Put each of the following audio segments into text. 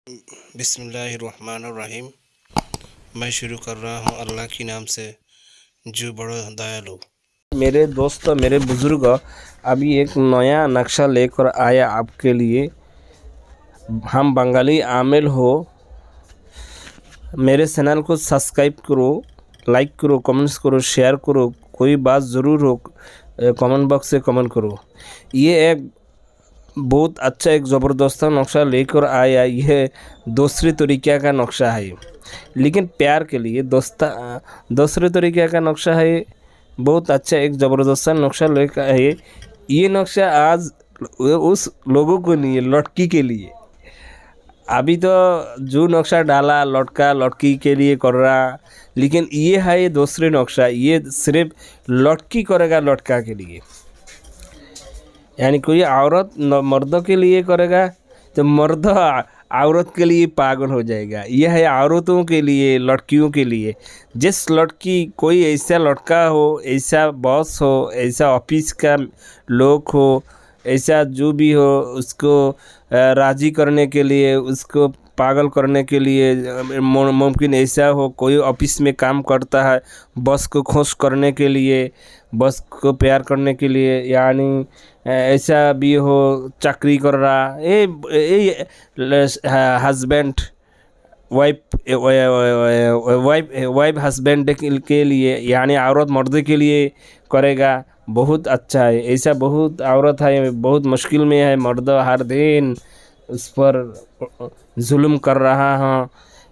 बिस्मिल्लाहिर्रहमानिर्रहीम। मैं शुरू कर रहा हूँ अल्लाह के नाम से जो बड़ा दयालु। मेरे दोस्त मेरे बुज़ुर्ग अभी एक नया नक्शा लेकर आया आपके लिए। हम बंगाली आमिल हो, मेरे चैनल को सब्सक्राइब करो, लाइक करो, कमेंट्स करो, शेयर करो। कोई बात ज़रूर हो कमेंट बॉक्स से कमेंट करो। ये एक बहुत अच्छा एक ज़बरदस्त नक्शा लेकर आया। यह दूसरे तरीक़े का नक्शा है, लेकिन प्यार के लिए दूसरे तरीक़े का नक्शा है। बहुत अच्छा एक ज़बरदस्त नक्शा लेकर है। ये नक्शा आज उस लोगों को नहीं है, लड़की के लिए। अभी तो जो नक्शा डाला लड़का लड़की के लिए कर रहा, लेकिन ये है दूसरे नक्शा। ये सिर्फ लड़की करेगा लड़का के लिए, यानी कोई औरत मर्दों के लिए करेगा तो मर्द औरत के लिए पागल हो जाएगा। यह है औरतों के लिए, लड़कियों के लिए। जिस लड़की कोई ऐसा लड़का हो, ऐसा बॉस हो, ऐसा ऑफिस का लोग हो, ऐसा जो भी हो, उसको राज़ी करने के लिए, उसको पागल करने के लिए मुमकिन ऐसा हो। कोई ऑफिस में काम करता है, बॉस को खुश करने के लिए, बॉस को प्यार करने के लिए, यानी ऐसा भी हो चाकरी कर रहा ये हस्बैंड वाइफ वाइफ हस्बैंड के लिए, यानी औरत मर्द के लिए करेगा। बहुत अच्छा है। ऐसा बहुत औरत है बहुत मुश्किल में है, मर्द हर दिन उस पर जुल्म कर रहा है।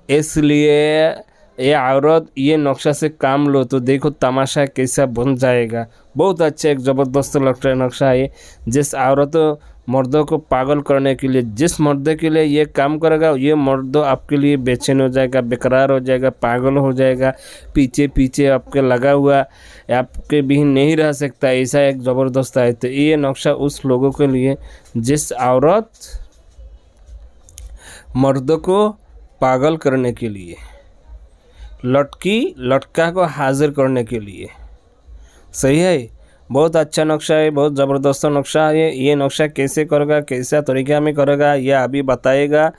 इसलिए ये औरत ये नक्शा से काम लो तो देखो तमाशा कैसा बन जाएगा। बहुत अच्छा एक ज़बरदस्त नक्शा है। जिस औरत मर्दों को पागल करने के लिए, जिस मर्द के लिए ये काम करेगा, ये मर्द आपके लिए बेचैन हो जाएगा, बेकरार हो जाएगा, पागल हो जाएगा, पीछे पीछे आपके लगा हुआ, आपके भी नहीं रह सकता। ऐसा एक ज़बरदस्त है। तो ये नक्शा उस लोगों के लिए जिस औरत मर्द को पागल करने के लिए, लड़की लड़का को हाजिर करने के लिए। सही है। बहुत अच्छा नक्शा है, बहुत ज़बरदस्त नक्शा है। ये नक्शा कैसे करेगा, कैसा तरीक़ा में करेगा, यह अभी बताएगा।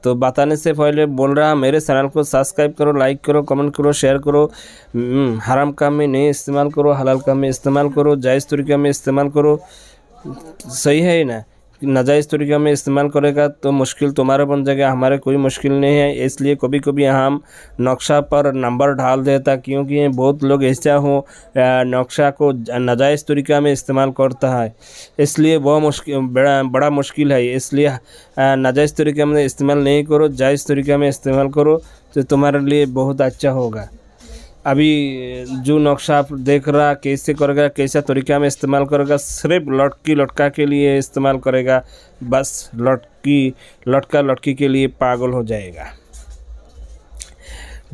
तो बताने से पहले बोल रहा मेरे चैनल को सब्सक्राइब करो, लाइक करो, कमेंट करो, शेयर करो। हराम काम में नहीं इस्तेमाल करो, हलाल काम में इस्तेमाल करो, जायज़ तरीक़ा में इस्तेमाल करो। सही है ना? नाजायज़ तरीक़ा में इस्तेमाल करेगा तो मुश्किल तुम्हारा बन जाएगा, हमारे कोई मुश्किल नहीं है। इसलिए कभी कभी हम नक्शा पर नंबर डाल देता, क्योंकि बहुत लोग ऐसा हो नक्शा को नाजायज़ तरीक़ा में इस्तेमाल करता है। इसलिए वह मुश्किल बड़ा मुश्किल है। इसलिए नाजायज़ तरीक़ा में इस्तेमाल नहीं करो, जायज़ तरीक़ा में इस्तेमाल करो तो तुम्हारे लिए बहुत अच्छा होगा। अभी जो नक्शा आप देख रहा कैसे करेगा, कैसा तरीक़ा में इस्तेमाल करेगा, सिर्फ लड़की लड़का के लिए इस्तेमाल करेगा। बस लड़की लड़का लड़की के लिए पागल हो जाएगा।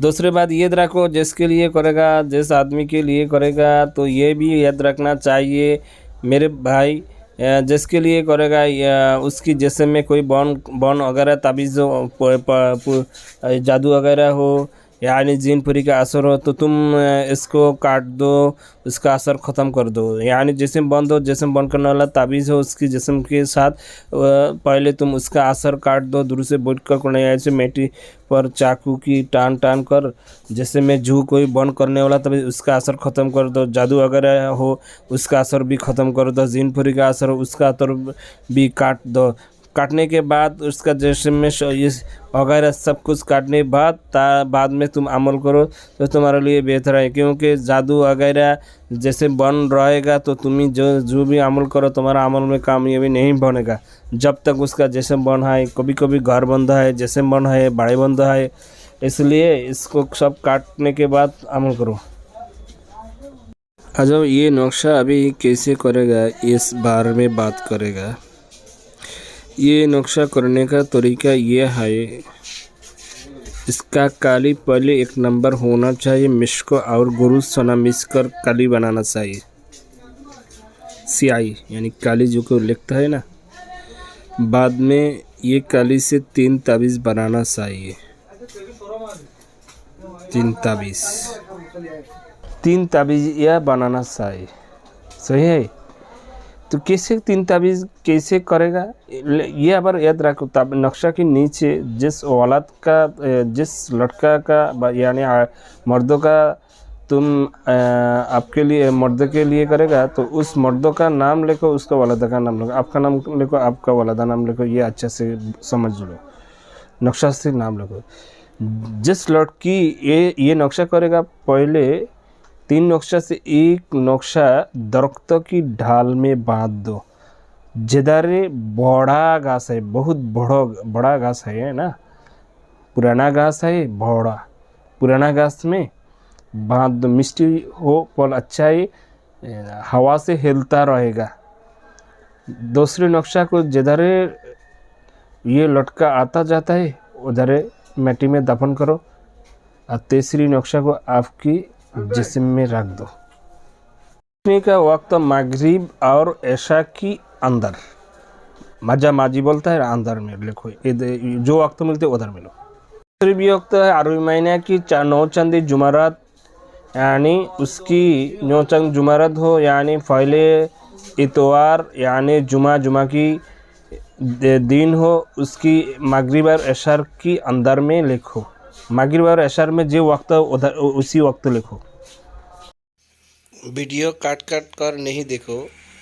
दूसरी बात ये रखो, जिसके लिए करेगा, जिस आदमी के लिए करेगा, तो ये भी याद रखना चाहिए मेरे भाई, जिसके लिए करेगा या उसकी जिस्म में कोई बन वगैरह ताबीज़ जादू वगैरह हो, यानी जिन परी का असर हो, तो तुम इसको काट दो, उसका असर ख़त्म कर दो। यानी जिस्म बंद हो, जिस्म बंद करने वाला ताबीज़ हो, उसकी जिस्म के साथ पहले तुम उसका असर काट दो। दूर से बैठ कर ऐसे मेटी पर चाकू की टान टान कर जैसे में जू कोई बंद करने वाला, तभी उसका असर ख़त्म कर दो। जादू वगैरह हो उसका असर भी ख़त्म कर दो। जिन परी का असर हो उसका असर भी काट दो। काटने के बाद उसका जिस्म में ये वगैरह सब कुछ काटने के बाद में तुम अमल करो तो तुम्हारे लिए बेहतर है। क्योंकि जादू वगैरह जैसे बन रहेगा तो तुम्हें जो भी अमल करो तुम्हारा अमल में कामयाबी नहीं बनेगा जब तक उसका जिस्म बन है। कभी कभी घर बंद है, जिस्म बन है, बड़े बंद है। इसलिए इसको सब काटने के बाद अमल करो। अच्छा, ये नक्शा अभी कैसे करेगा इस बारे में बात करेगा। ये नक्शा करने का तरीका ये है, इसका काली पहले एक नंबर होना चाहिए। मिश्को और गुरु सोना मिस कर काली बनाना चाहिए। सियाही यानी काली जो को लिखता है ना। बाद में ये काली से 3 ताबीज़ बनाना चाहिए। 3 ताबीज़ यह बनाना चाहिए। सही है। तो कैसे 3 ताबीज़ कैसे करेगा, ये अगर याद रखो। तब नक्शा के नीचे जिस औलाद का जिस लड़का का यानी मर्दों का तुम आपके लिए मर्द के लिए करेगा, तो उस मर्दों का नाम लिखो, उसका वालदा का नाम लिखो, आपका नाम लिखो, आपका वालदा नाम लिखो। ये अच्छे से समझ लो, नक्शा से नाम लिखो। जिस लड़की ये नक्शा करेगा, पहले 3 नक्शा से एक नक्शा दरख्तों की ढाल में बांध दो। जिधर बड़ा घास है, बहुत बड़ा घास है ना, पुराना घास है, बड़ा पुराना घास में बांध दो। मिट्टी हो फल अच्छा है, हवा से हिलता रहेगा। दूसरे नक्शा को जिधर ये लटका आता जाता है उधर मिट्टी में दफन करो। और तीसरी नक्शा को आपकी जिस्म में रख दो। सोने का वक्त मगरिब और ऐशा की अंदर, मजा माजी बोलता है, अंदर में लिखो, जो वक्त मिलते उधर मिलो। दूसरी भी वक्त है अरबी महीने की 9 चंदी जुमरात, यानी उसकी 9 चंद जुमरात हो, यानी पहले इतवार यानी जुमा की दिन हो, उसकी मगरिब और ऐशा की अंदर में लिखो। मगरिब और ऐशा में जो वक्त उधर उसी वक्त लिखो। वीडियो काट कर नहीं देखो।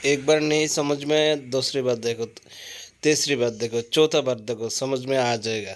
एक बार नहीं समझ में दूसरी बार देखो, तीसरी बार देखो, चौथा बार देखो, समझ में आ जाएगा।